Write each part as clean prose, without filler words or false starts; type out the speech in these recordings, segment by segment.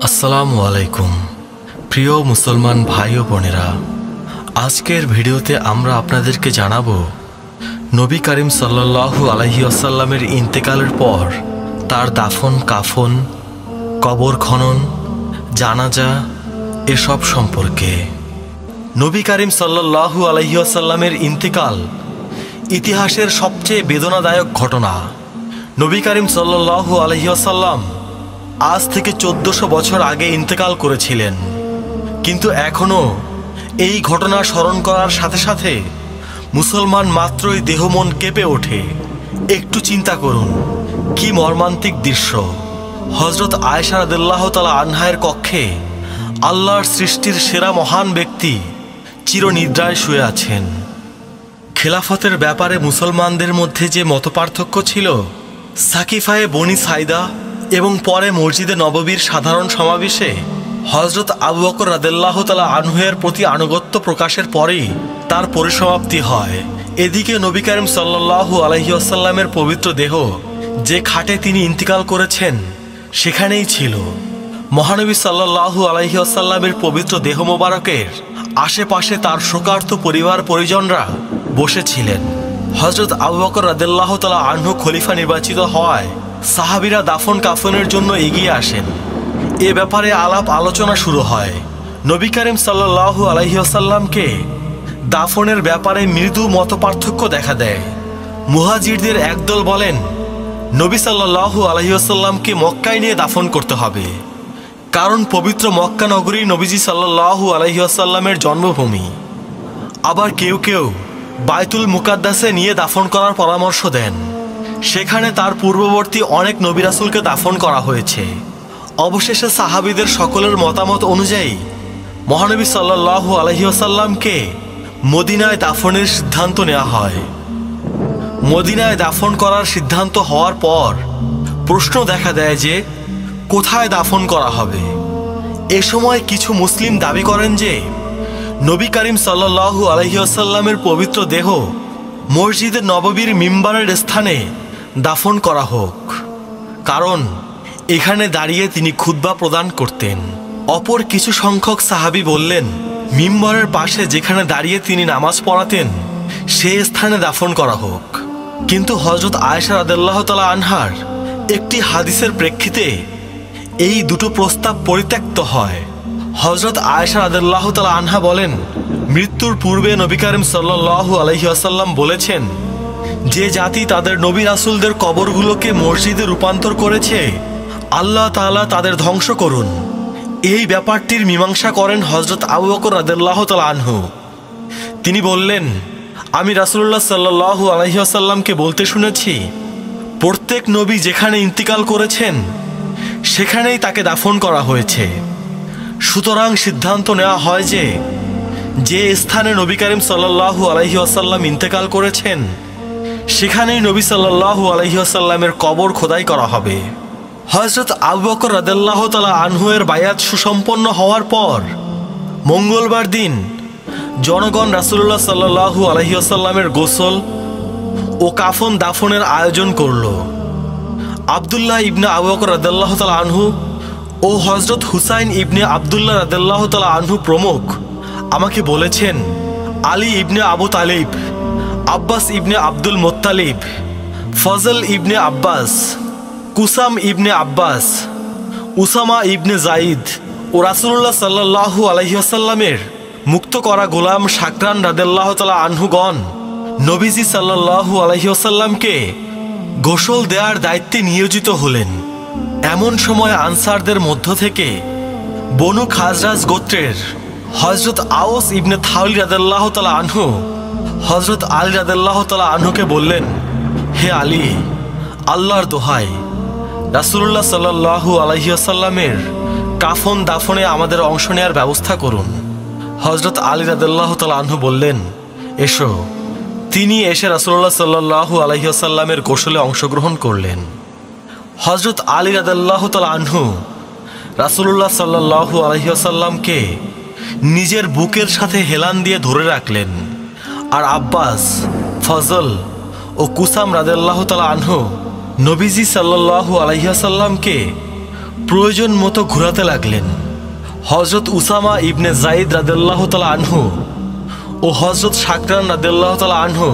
আসসালামু আলাইকুম প্রিয় মুসলমান ভাই ও বোনেরা, আজকের ভিডিওতে আমরা আপনাদেরকে জানাবো নবী করিম সাল্লাল্লাহু আলাইহি ওয়াসাল্লামের ইন্তেকালের পর তার দাফন কাফন, কবর খনন, জানাজা এসব সম্পর্কে। নবী করিম সাল্লাল্লাহু আলাইহি ওয়াসাল্লামের ইন্তেকাল ইতিহাসের সবচেয়ে বেদনাদায়ক ঘটনা। নবী করিম সাল্লাল্লাহু আলাইহি ওয়াসাল্লাম আজ থেকে 1400 বছর আগে ইন্তেকাল করেছিলেন, কিন্তু এখনও এই ঘটনা স্মরণ করার সাথে সাথে মুসলমান মাত্রই দেহ মন কেঁপে ওঠে। একটু চিন্তা করুন, কি মর্মান্তিক দৃশ্য। হযরত আয়েশা রাদিয়াল্লাহু তাআলা আনহার কক্ষে আল্লাহর সৃষ্টির সেরা মহান ব্যক্তি চিরনিদ্রায় শুয়ে আছেন। খেলাফতের ব্যাপারে মুসলমানদের মধ্যে যে মতপার্থক্য ছিল, সাকিফায়ে বনি সাইদা এবং পরে মসজিদে নববীর সাধারণ সমাবেশে হযরত আবু বকর রাদিয়াল্লাহু তাআলা আনহুয়ের প্রতি আনুগত্য প্রকাশের পরেই তার পরিসমাপ্তি হয়। এদিকে নবী করিম সাল্লাল্লাহু আলাইহি ওয়াসাল্লামের পবিত্র দেহ যে খাটে তিনি ইন্তিকাল করেছেন সেখানেই ছিল। মহানবী সাল্লাল্লাহু আলাইহি ওয়াসাল্লামের পবিত্র দেহ মোবারকের আশেপাশে তার শোকার্ত পরিবার পরিজনরা বসেছিলেন। হযরত আবু বকর রাদিয়াল্লাহু তাআলা আনহু খলিফা নির্বাচিত হওয়ায় সাহাবীরা দাফন কাফনের জন্য এগিয়ে আসেন। এ ব্যাপারে আলাপ আলোচনা শুরু হয়। নবী করিম সাল্লাল্লাহু আলাইহি ওয়াসাল্লামকে দাফনের ব্যাপারে মৃদু মতপার্থক্য দেখা দেয়। মুহাজিরদের একদল বলেন, নবী সাল্লাল্লাহু আলাইহি ওয়াসাল্লামকে মক্কায় নিয়ে দাফন করতে হবে, কারণ পবিত্র মক্কা নগরী নবীজি সাল্লাল্লাহু আলাইহি ওয়াসাল্লামের জন্মভূমি। আবার কেউ কেউ বাইতুল মুকাদ্দাসে নিয়ে দাফন করার পরামর্শ দেন, সেখানে তার পূর্ববর্তী অনেক নবী রাসূলকে দাফন করা হয়েছে। অবশেষে সাহাবীদের সকলের মতামত অনুযায়ী মহানবী সাল্লাল্লাহু আলাইহি ওয়াসাল্লামকে মদিনায় দাফনের সিদ্ধান্ত নেওয়া হয়। মদিনায় দাফন করার সিদ্ধান্ত হওয়ার পর প্রশ্ন দেখা দেয় যে কোথায় দাফন করা হবে। এ সময় কিছু মুসলিম দাবি করেন যে নবী করিম সাল্লাল্লাহু আলাইহি ওয়াসাল্লামের পবিত্র দেহ মসজিদে নববীর মিম্বারের স্থানে দাফন করা হোক, কারণ এখানে দাঁড়িয়ে তিনি খুতবা প্রদান করতেন। অপর কিছু সংখ্যক সাহাবী বললেন, মিম্বরের পাশে যেখানে দাঁড়িয়ে তিনি নামাজ পড়াতেন সেই স্থানে দাফন করা হোক। কিন্তু হযরত আয়েশা রাদিয়াল্লাহু তাআলা আনহার একটি হাদিসের প্রেক্ষিতে এই দুটো প্রস্তাব পরিত্যক্ত হয়। হযরত আয়েশা রাদিয়াল্লাহু তাআলা আনহা বলেন, মৃত্যুর পূর্বে নবী করিম সাল্লাল্লাহু আলাইহি ওয়াসাল্লাম বলেছেন, যে জাতি তাদের নবী রাসূলদের কবরগুলোকে মসজিদে রূপান্তর করেছে, আল্লাহ তাআলা তাদের ধ্বংস করুন। এই ব্যাপারটির মীমাংসা করেন হযরত আবু বকর রাদিয়াল্লাহু তাআলা আনহু। তিনি বললেন, আমি রাসূলুল্লাহ সাল্লাল্লাহু আলাইহি ওয়াসাল্লামকে বলতে শুনেছি, প্রত্যেক নবী যেখানে ইন্তিকাল করেছেন সেখানেই তাকে দাফন করা হয়েছে। সুতরাং সিদ্ধান্ত নেওয়া হয় যে যে স্থানে নবী করিম সাল্লাল্লাহু আলাইহি ওয়াসাল্লাম ইন্তেকাল করেছেন সেখানেই নবী সাল্লাল্লাহু আলাইহি ওয়াসাল্লামের কবর খোদাই করা হবে। হযরত আবু বকর রাদিয়াল্লাহু তাআলা আনহুয়ের বায়াত সুসম্পন্ন হওয়ার পর মঙ্গলবার দিন জনগণ রাসূলুল্লাহ সাল্লাল্লাহু আলাইহি ওয়াসাল্লামের গোসল ও কাফন দাফনের আয়োজন করল। আব্দুল্লাহ ইবনে আবু বকর রাদিয়াল্লাহু তাআলা আনহু ও হযরত হুসাইন ইবনে আব্দুল্লাহ রাদিয়াল্লাহু তাআলা আনহু প্রমুখ আমাকে বলেছেন, আলী ইবনে আবু তালিব, আব্বাস ইবনে আব্দুল মুত্তালিব, ফজল ইবনে আব্বাস, কুসাম ইবনে আব্বাস, উসামা ইবনে জাইদ ও রাসূলুল্লাহ সাল্লাল্লাহু আলাইহি ওয়াসাল্লামের মুক্ত করা গোলাম শাকরান রাদিয়াল্লাহু তাআলা আনহুগণ নবীজি সাল্লাল্লাহু আলাইহি ওয়াসাল্লামকে গোসল দেওয়ার দায়িত্বে নিয়োজিত হলেন। এমন সময় আনসারদের মধ্য থেকে বনু খাজরাজ গোত্রের হযরত আওস ইবনে থাওলি রাদিয়াল্লাহু তাআলা আনহু হযরত আলী রাদিয়াল্লাহু তাআলা আনহুকে বললেন, হে আলী, আল্লাহর দোহাই, রাসূলুল্লাহ সাল্লাল্লাহু আলাইহি ওয়াসাল্লামের কাফন দাফনে আমাদের অংশ নেওয়ার ব্যবস্থা করুন। হযরত আলী রাদিয়াল্লাহু তাআলা আনহু বললেন, এসো। তিনি এসে রাসূলুল্লাহ সাল্লাল্লাহু আলাইহি ওয়াসাল্লামের গোসলে অংশগ্রহণ করলেন। হযরত আলী রাদিয়াল্লাহু তাআলা আনহু রাসূলুল্লাহ সাল্লাল্লাহু আলাইহি ওয়াসাল্লামকে নিজের বুকের সাথে হেলান দিয়ে ধরে রাখলেন, আর আব্বাস, ফজল ও কুসাম রাদিয়াল্লাহু তাআলা আনহু নবীজি সাল্লাল্লাহু আলাইহি ওয়াসাল্লামকে প্রয়োজন মতো ঘোরাতে লাগলেন। হযরত উসামা ইবনে যায়েদ রাদিয়াল্লাহু তাআলা আনহু ও হযরত শাকরান রাদিয়াল্লাহু তাআলা আনহু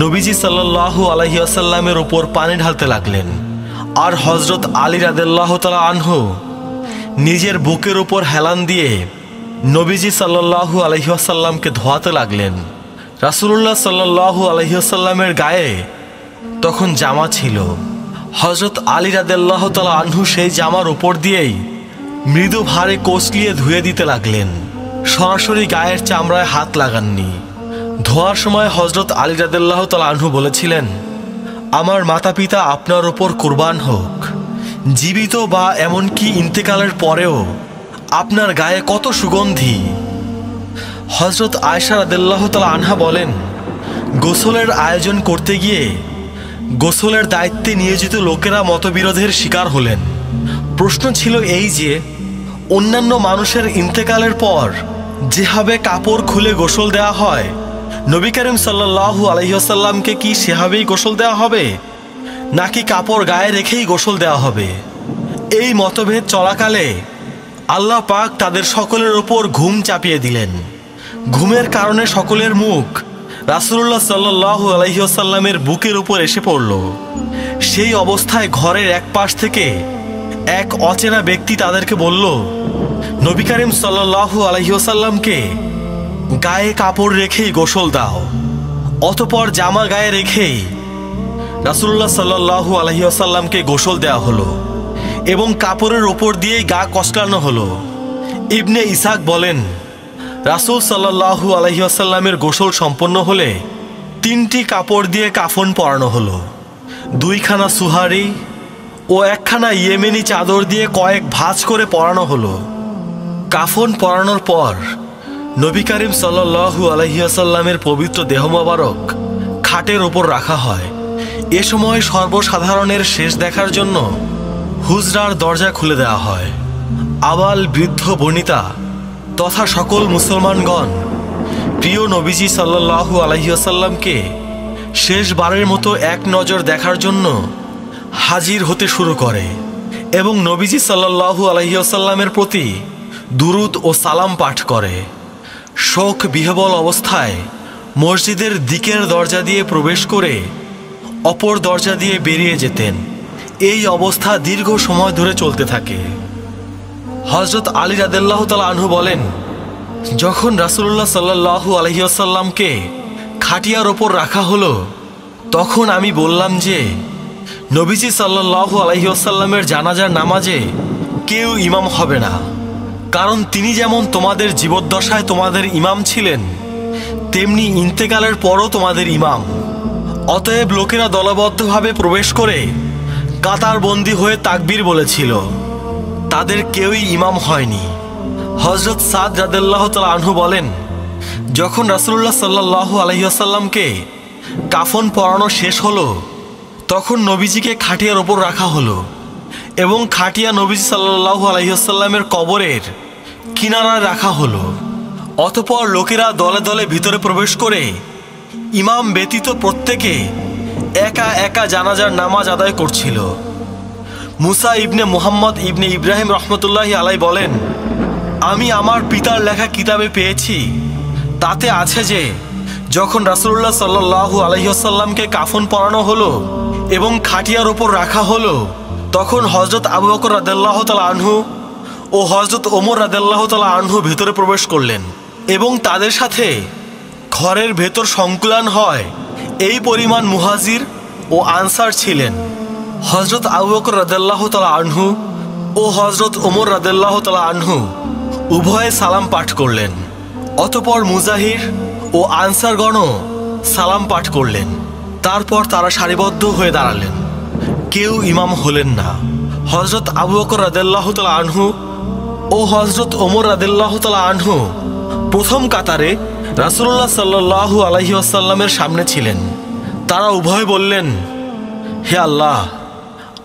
নবীজি সাল্লাল্লাহু আলাইহি ওয়াসাল্লামের উপর পানি ঢালতে লাগলেন। আর হযরত আলী রাদিয়াল্লাহু তাআলা আনহু নিজের বুকের উপর হেলান দিয়ে নবীজি সাল্লাল্লাহু আলাইহি ওয়াসাল্লামকে ধোয়াতে লাগলেন। রাসূলুল্লাহ সাল্লাল্লাহু আলাইহি ওয়াসাল্লামের গায়ে তখন জামা ছিল। হযরত আলী রাদিয়াল্লাহু তাআলা আনহু সেই জামার উপর দিয়েই মৃদু ভারে কসলিয়ে ধুয়ে দিতে লাগলেন, সরাসরি গায়ের চামড়ায় হাত লাগাননি। ধোয়ার সময় হযরত আলী রাদিয়াল্লাহু তাআলা আনহু বলেছিলেন, আমার মাতা পিতা আপনার উপর কুরবান হোক, জীবিত বা এমনকি ইন্তেকালের পরেও আপনার গায়ে কত সুগন্ধি। হযরত আয়েশা রাদিয়াল্লাহু তাআলা আনহা বলেন, গোসলের আয়োজন করতে গিয়ে গোসলের দায়িত্বে নিয়োজিত লোকেরা মতবিরোধের শিকার হলেন। প্রশ্ন ছিল এই যে, অন্যান্য মানুষের ইন্তেকালের পর যেভাবে কাপড় খুলে গোসল দেওয়া হয়, নবী করিম সাল্লাল্লাহু আলাইহি ওয়াসাল্লামকে কি সেভাবেই গোসল দেওয়া হবে, নাকি কাপড় গায়ে রেখেই গোসল দেওয়া হবে? এই মতভেদ চলাকালে আল্লাহ পাক তাদের সকলের উপর ঘুম চাপিয়ে দিলেন। ঘুমের কারণে সকলের মুখ রাসূলুল্লাহ সাল্লাল্লাহু আলাইহি ওয়াসাল্লামের বুকের উপর এসে পড়ল। সেই অবস্থায় ঘরের এক পাশ থেকে এক অচেনা ব্যক্তি তাদেরকে বলল, নবী করিম সাল্লাল্লাহু আলাইহি ওয়াসাল্লামকে গায়ে কাপড় রেখেই গোসল দাও। অতঃপর জামা গায়ে রেখেই রাসূলুল্লাহ সাল্লাল্লাহু আলাইহি ওয়াসাল্লামকে গোসল দেওয়া হলো এবং কাপড়ের ওপর দিয়েই গা কসলানো হলো। ইবনে ইসহাক বলেন, রাসূল সাল্লাল্লাহু আলাইহি ওয়াসাল্লামের গোসল সম্পন্ন হলে 3টি কাপড় দিয়ে কাফন পরানো হলো। 2খানা সুহারি ও 1খানা ইয়েমেনি চাদর দিয়ে কয়েক ভাঁজ করে পরানো হলো। কাফন পরানোর পর নবী করিম সাল্লাল্লাহু আলাইহি ওয়াসাল্লামের পবিত্র দেহ মোবারক খাটের ওপর রাখা হয়। এ সময় সর্বসাধারণের শেষ দেখার জন্য হুজরার দরজা খুলে দেওয়া হয়। আবাল বৃদ্ধ বনিতা তথা সকল মুসলমানগণ প্রিয় নবীজি সাল্লাল্লাহু আলাইহি ওয়াসাল্লামকে শেষবারের মতো এক নজর দেখার জন্য হাজির হতে শুরু করে এবং নবীজি সাল্লাল্লাহু আলাইহি ওয়াসাল্লামের প্রতি দুরূদ ও সালাম পাঠ করে। শোক বিহ্বল অবস্থায় মসজিদের দিকের দরজা দিয়ে প্রবেশ করে অপর দরজা দিয়ে বেরিয়ে যেতেন। এই অবস্থা দীর্ঘ সময় ধরে চলতে থাকে। হযরত আলী রাদিয়াল্লাহু তাআলা আনহু বলেন, যখন রাসূলুল্লাহ সাল্লাল্লাহু আলাইহি ওয়াসাল্লামকে খাটিয়ার ওপর রাখা হলো, তখন আমি বললাম যে, নবীজি সাল্লাল্লাহু আলাইহি ওয়াসাল্লামের জানাজার নামাজে কেউ ইমাম হবে না, কারণ তিনি যেমন তোমাদের জীবদ্দশায় তোমাদের ইমাম ছিলেন, তেমনি ইন্তেকালের পরও তোমাদের ইমাম। অতএব লোকেরা দলবদ্ধভাবে প্রবেশ করে কাতারবন্দি হয়ে তাকবীর বলেছিল, তাদের কেউই ইমাম হয়নি। হযরত সাদ রাদিয়াল্লাহু তাআলা আনহু বলেন, যখন রাসূলুল্লাহ সাল্লাল্লাহু আলাইহি ওয়াসাল্লামকে কাফন পরানো শেষ হলো, তখন নবীজিকে খাটিয়ার ওপর রাখা হলো এবং খাটিয়া নবীজি সাল্লাল্লাহু আলাইহি ওয়াসাল্লামের কবরের কিনারায় রাখা হলো। অতঃপর লোকেরা দলে দলে ভিতরে প্রবেশ করে ইমাম ব্যতীত প্রত্যেকে একা একা জানাজার নামাজ আদায় করছিল। মুসা ইবনে মুহাম্মদ ইবনে ইব্রাহিম রহমতুল্লাহি আলাই বলেন, আমি আমার পিতার লেখা কিতাবে পেয়েছি, তাতে আছে যে যখন রাসূলুল্লাহ সাল্লাল্লাহু আলাইহি ওয়াসাল্লামকে কাফন পরানো হলো এবং খাটিয়ার ওপর রাখা হলো, তখন হযরত আবু বকর রাদিয়াল্লাহু তাআলা আনহু ও হযরত ওমর রাদিয়াল্লাহু তাআলা আনহু ভেতরে প্রবেশ করলেন এবং তাদের সাথে ঘরের ভেতর সংকুলান হয় এই পরিমাণ মুহাজির ও আনসার ছিলেন। হযরত আবু বকর রাদিয়াল্লাহু তাআলা আনহু ও হযরত ওমর রাদিয়াল্লাহু তাআলা আনহু উভয়ে সালাম পাঠ করলেন। অতঃপর মুজাহির ও আনসারগণও সালাম পাঠ করলেন। তারপর তারা সারিবদ্ধ হয়ে দাঁড়ালেন, কেউ ইমাম হলেন না। হযরত আবু বকর রাদিয়াল্লাহু তাআলা আনহু ও হযরত ওমর রাদিয়াল্লাহু তাআলা আনহু প্রথম কাতারে রাসূলুল্লাহ সাল্লাল্লাহু আলাইহি ওয়াসাল্লামের সামনে ছিলেন। তারা উভয় বললেন, হে আল্লাহ,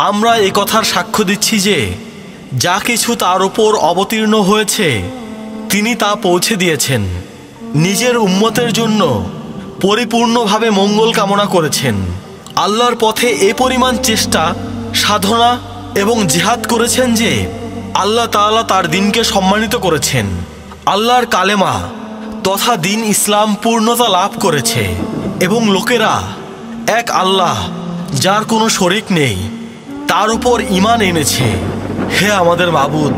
আমরা এই কথার সাক্ষ্য দিচ্ছি যে যা কিছু তার উপর অবতীর্ণ হয়েছে তিনি তা পৌঁছে দিয়েছেন, নিজের উম্মতের জন্য পরিপূর্ণভাবে মঙ্গল কামনা করেছেন। আল্লাহর পথে এ পরিমাণ চেষ্টা, সাধনা এবং জিহাদ করেছেন যে আল্লাহ তাআলা তার দিনকে সম্মানিত করেছেন। আল্লাহর কালেমা তথা দিন ইসলাম পূর্ণতা লাভ করেছে এবং লোকেরা এক আল্লাহ যার কোনো শরিক নেই তার উপর ঈমান এনেছে। হে আমাদের মাবুদ,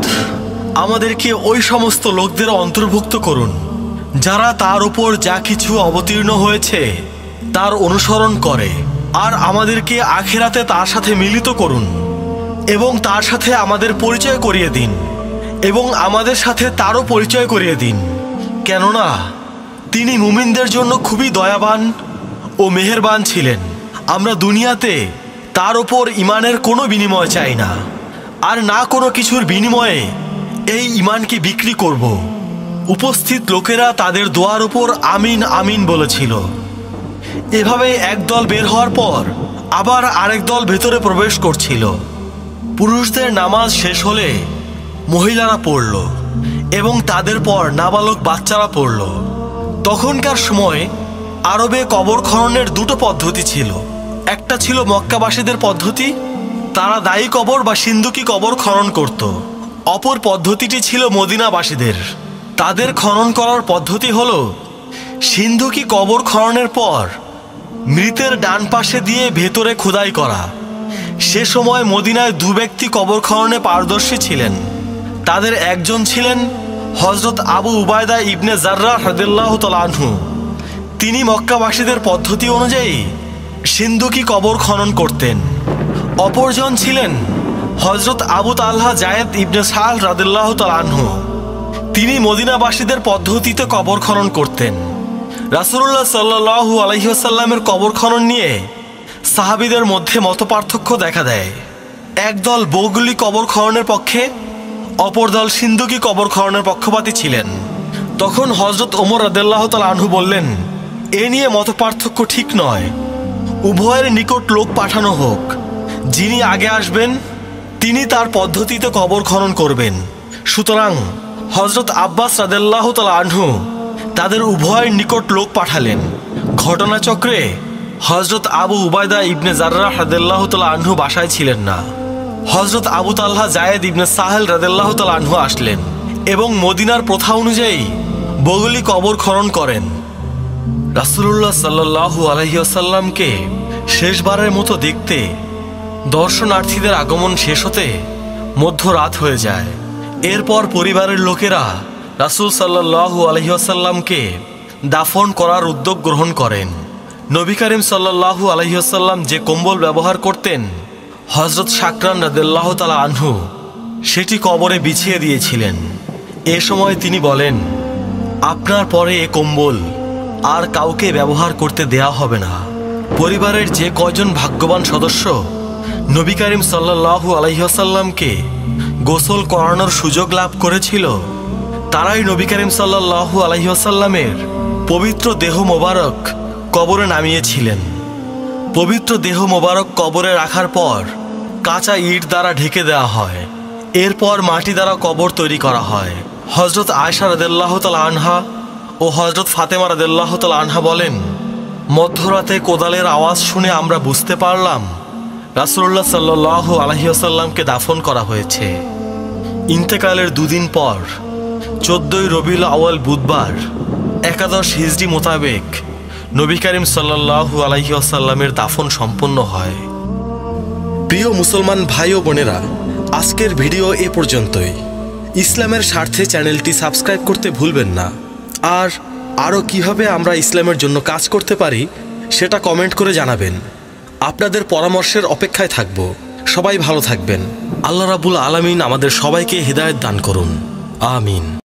আমাদেরকে ওই সমস্ত লোকদের অন্তর্ভুক্ত করুন যারা তার উপর যা কিছু অবতীর্ণ হয়েছে তার অনুসরণ করে, আর আমাদেরকে আখিরাতে তার সাথে মিলিত করুন এবং তার সাথে আমাদের পরিচয় করিয়ে দিন এবং আমাদের সাথে তারও পরিচয় করিয়ে দিন, কেননা তিনি মুমিনদের জন্য খুবই দয়াবান ও মেহেরবান ছিলেন। আমরা দুনিয়াতে তার উপর ঈমানের কোনো বিনিময় চাই না, আর না কোনো কিছুর বিনিময়ে এই ঈমানকে বিক্রি করব। উপস্থিত লোকেরা তাদের দোয়ার উপর আমিন আমিন বলেছিল। এভাবে একদল বের হওয়ার পর আবার আরেক দল ভেতরে প্রবেশ করছিল। পুরুষদের নামাজ শেষ হলে মহিলারা পড়ল এবং তাদের পর নাবালক বাচ্চারা পড়ল। তখনকার সময় আরবে কবর খননের দুটো পদ্ধতি ছিল। একটা ছিল মক্কাবাসীদের পদ্ধতি, তারা দায়ী কবর বা সিন্দুকি কবর খনন করত। অপর পদ্ধতিটি ছিল মদিনাবাসীদের। তাদের খনন করার পদ্ধতি হলো সিন্ধুকি কবর খননের পর মৃতের ডান পাশে দিয়ে ভেতরে খোদাই করা। সে সময় মদিনায় দু ব্যক্তি কবর খননে পারদর্শী ছিলেন। তাদের একজন ছিলেন হযরত আবু উবায়দা ইবনে জাররাহ রাদিয়াল্লাহু তাআলা আনহু। তিনি মক্কাবাসীদের পদ্ধতি অনুযায়ী সিন্ধুকি কবর খনন করতেন। অপরজন ছিলেন হযরত আবু তালহা জায়েদ ইবনে সাল রাদিয়াল্লাহু তাআলা আনহু। তিনি মদিনাবাসীদের পদ্ধতিতে কবর খনন করতেন। রাসূলুল্লাহ সাল্লাল্লাহু আলাইহি ওয়াসাল্লামের কবর খনন নিয়ে সাহাবীদের মধ্যে মতপার্থক্য দেখা দেয়। একদল বগলি কবর খননের পক্ষে, অপর দল সিন্ধুকি কবর খননের পক্ষপাতী ছিলেন। তখন হযরত ওমর রাদিয়াল্লাহু তাআলা আনহু বললেন, এ নিয়ে মতপার্থক্য ঠিক নয়, উভয়ের নিকট লোক পাঠানো হোক। যিনি আগে আসবেন তিনি তার পদ্ধতিতে কবর খনন করবেন। সুতরাং হযরত আব্বাস রাদিয়াল্লাহু তাআলা আনহু তাদের উভয়ের নিকট লোক পাঠালেন। ঘটনাচক্রে হযরত আবু উবায়দা ইবনে জাররাহ রাদিয়াল্লাহু তাআলা আনহু বাসায় ছিলেন না। হযরত আবু তালহা জায়েদ ইবনে সাহেল রাদিয়াল্লাহু তাআলা আনহু আসলেন এবং মদিনার প্রথা অনুযায়ী বগলি কবর খনন করেন। রাসূলুল্লাহ সাল্লাল্লাহু আলাইহি ওয়াসাল্লামকে শেষবারের মতো দেখতে দর্শনার্থীদের আগমন শেষ হতে মধ্যরাত হয়ে যায়। এরপর পরিবারের লোকেরা রাসূল সাল্লাল্লাহু আলাইহি ওয়াসাল্লামকে দাফন করার উদ্যোগ গ্রহণ করেন। নবী করিম সাল্লাল্লাহু আলাইহি ওয়াসাল্লাম যে কম্বল ব্যবহার করতেন হযরত শাকরান রাদিয়াল্লাহু তাআলা আনহু সেটি কবরে বিছিয়ে দিয়েছিলেন। এ সময় তিনি বলেন, আপনার পরে এ কম্বল আর কাউকে ব্যবহার করতে দেয়া হবে না। পরিবারের যে কয়জন ভাগ্যবান সদস্য নবী করিম সাল্লাল্লাহু আলাইহি ওয়াসাল্লামকে গোসল করানোর সুযোগ লাভ করেছিল তারাই নবী করিম সাল্লাল্লাহু আলাইহি ওয়াসাল্লামের পবিত্র দেহ মোবারক কবরে নামিয়েছিলেন। পবিত্র দেহ মোবারক কবরে রাখার পর কাঁচা ইট দ্বারা ঢেকে দেওয়া হয়। এরপর মাটি দ্বারা কবর তৈরি করা হয়। হযরত আয়েশা রাদিয়াল্লাহু তাআলা আনহা ও হযরত ফাতেমা রাদিয়াল্লাহু তাআলা আনহা বলেন, মধ্যরাতে কোদালের আওয়াজ শুনে আমরা বুঝতে পারলাম রাসূলুল্লাহ সাল্লাল্লাহু আলাইহি ওয়াসাল্লামকে দাফন করা হয়েছে। ইন্তেকালের দুদিন পর 14ই রবিউল আউয়াল বুধবার 11 হিজরি মোতাবেক নবী করিম সাল্লাল্লাহু আলাইহি ওয়াসাল্লামের দাফন সম্পন্ন হয়। প্রিয় মুসলমান ভাই ও বোনেরা, আজকের ভিডিও এ পর্যন্তই। ইসলামের স্বার্থে চ্যানেলটি সাবস্ক্রাইব করতে ভুলবেন না। আর আরও কীভাবে আমরা ইসলামের জন্য কাজ করতে পারি সেটা কমেন্ট করে জানাবেন। আপনাদের পরামর্শের অপেক্ষায় থাকব। সবাই ভালো থাকবেন। আল্লাহ রাব্বুল আলামিন আমাদের সবাইকে হিদায়াত দান করুন। আমিন।